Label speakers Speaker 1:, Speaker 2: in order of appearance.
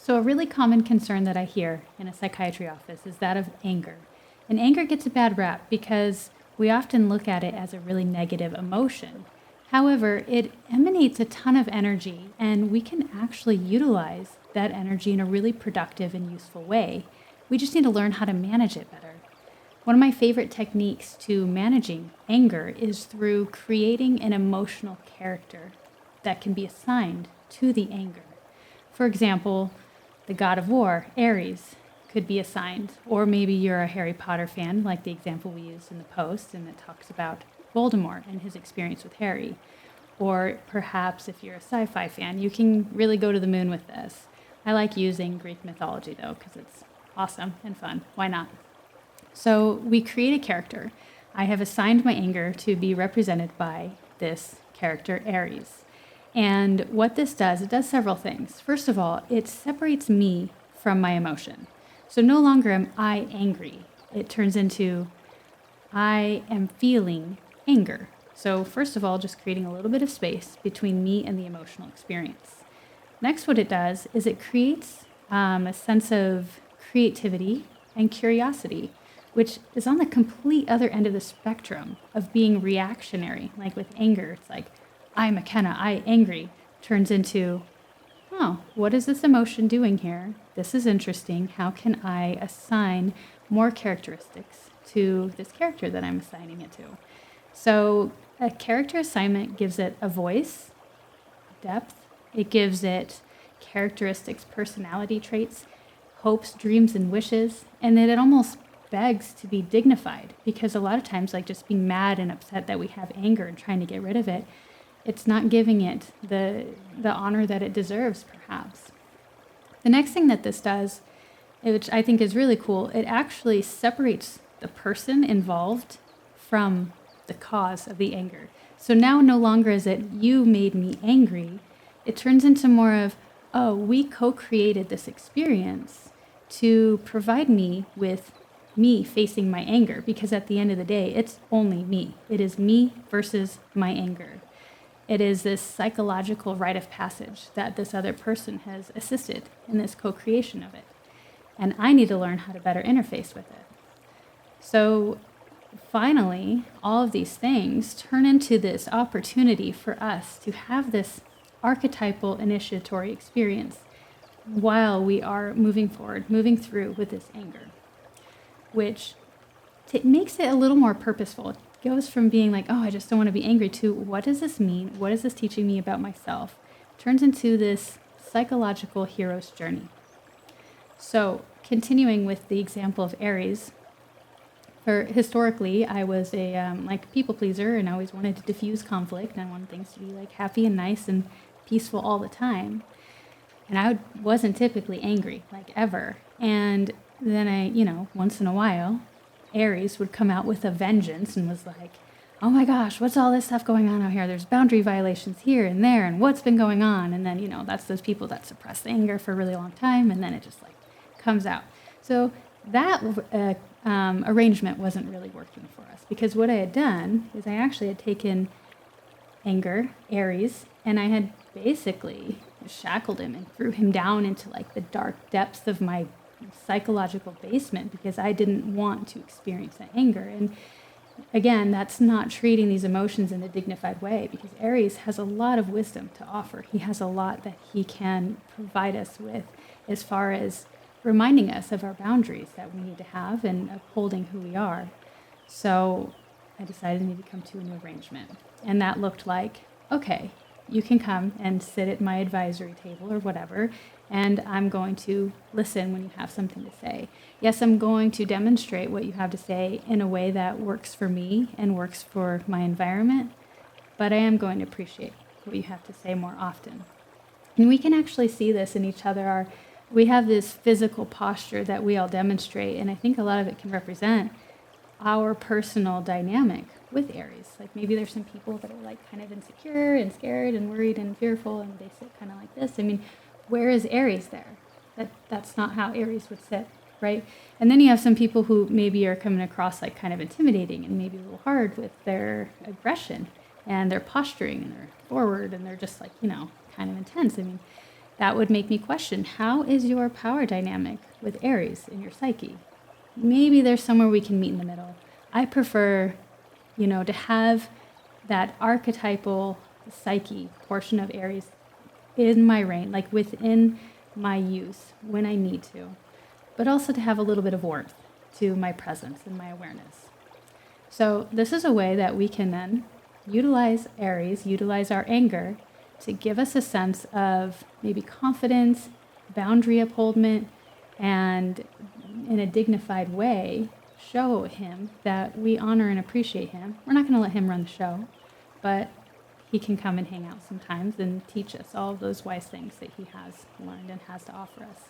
Speaker 1: So a really common concern that I hear in a psychiatry office is that of anger. And anger gets a bad rap because we often look at it as a really negative emotion. However, it emanates a ton of energy, and we can actually utilize that energy in a really productive and useful way. We just need to learn how to manage it better. One of my favorite techniques to managing anger is through creating an emotional character that can be assigned to the anger. For example, the god of war, Ares, could be assigned. Or maybe you're a Harry Potter fan, like the example we used in the post, and it talks about Voldemort and his experience with Harry. Or perhaps if you're a sci-fi fan, you can really go to the moon with this. I like using Greek mythology, though, because it's awesome and fun. Why not? So we create a character. I have assigned my anger to be represented by this character, Ares. And what this does, it does several things. First of all, it separates me from my emotion. So no longer am I angry. It turns into I am feeling anger. So first of all, just creating a little bit of space between me and the emotional experience. Next, what it does is it creates a sense of creativity and curiosity, which is on the complete other end of the spectrum of being reactionary. Like with anger, it's like, I, McKenna, I, angry, turns into, oh, what is this emotion doing here? This is interesting. How can I assign more characteristics to this character that I'm assigning it to? So a character assignment gives it a voice, depth. It gives it characteristics, personality traits, hopes, dreams, and wishes. And then it almost begs to be dignified, because a lot of times, like just being mad and upset that we have anger and trying to get rid of it, it's not giving it the honor that it deserves, perhaps. The next thing that this does, which I think is really cool, it actually separates the person involved from the cause of the anger. So now no longer is it you made me angry. It turns into more of, oh, we co-created this experience to provide me with me facing my anger, because at the end of the day, it's only me. It is me versus my anger. It is this psychological rite of passage that this other person has assisted in this co-creation of it. And I need to learn how to better interface with it. So finally, all of these things turn into this opportunity for us to have this archetypal initiatory experience while we are moving forward, moving through with this anger, which makes it a little more purposeful. It goes from being like, oh, I just don't want to be angry, to what does this mean? What is this teaching me about myself? It turns into this psychological hero's journey. So continuing with the example of Ares, historically, I was a people pleaser, and I always wanted to diffuse conflict, and I wanted things to be like happy and nice and peaceful all the time. And I wasn't typically angry, like ever. And then once in a while, Ares would come out with a vengeance and was like, oh my gosh, what's all this stuff going on out here? There's boundary violations here and there, and what's been going on? And then, that's those people that suppress the anger for a really long time, and then it just comes out. So that arrangement wasn't really working for us, because what I had done is I actually had taken anger, Ares, and I had basically shackled him and threw him down into the dark depths of my psychological basement, because I didn't want to experience that anger. And again, that's not treating these emotions in a dignified way, because Ares has a lot of wisdom to offer. He has a lot that he can provide us with as far as reminding us of our boundaries that we need to have and upholding who we are. So I decided I need to come to a new arrangement. And that looked like, okay, you can come and sit at my advisory table or whatever, and I'm going to listen when you have something to say. Yes, I'm going to demonstrate what you have to say in a way that works for me and works for my environment, but I am going to appreciate what you have to say more often. And we can actually see this in each other. We have this physical posture that we all demonstrate, and I think a lot of it can represent our personal dynamic with Ares. Maybe there's some people that are kind of insecure and scared and worried and fearful, and they sit kind of like this. I mean, where is Ares there? That's not how Ares would sit, right? And then you have some people who maybe are coming across kind of intimidating and maybe a little hard with their aggression and their posturing, and they're forward and they're just kind of intense. I mean, that would make me question, how is your power dynamic with Aries in your psyche? Maybe there's somewhere we can meet in the middle. I prefer, to have that archetypal psyche portion of Aries in my reign, like within my use when I need to, but also to have a little bit of warmth to my presence and my awareness. So this is a way that we can then utilize Aries, utilize our anger to give us a sense of maybe confidence, boundary upholdment, and in a dignified way, show him that we honor and appreciate him. We're not going to let him run the show, but he can come and hang out sometimes and teach us all of those wise things that he has learned and has to offer us.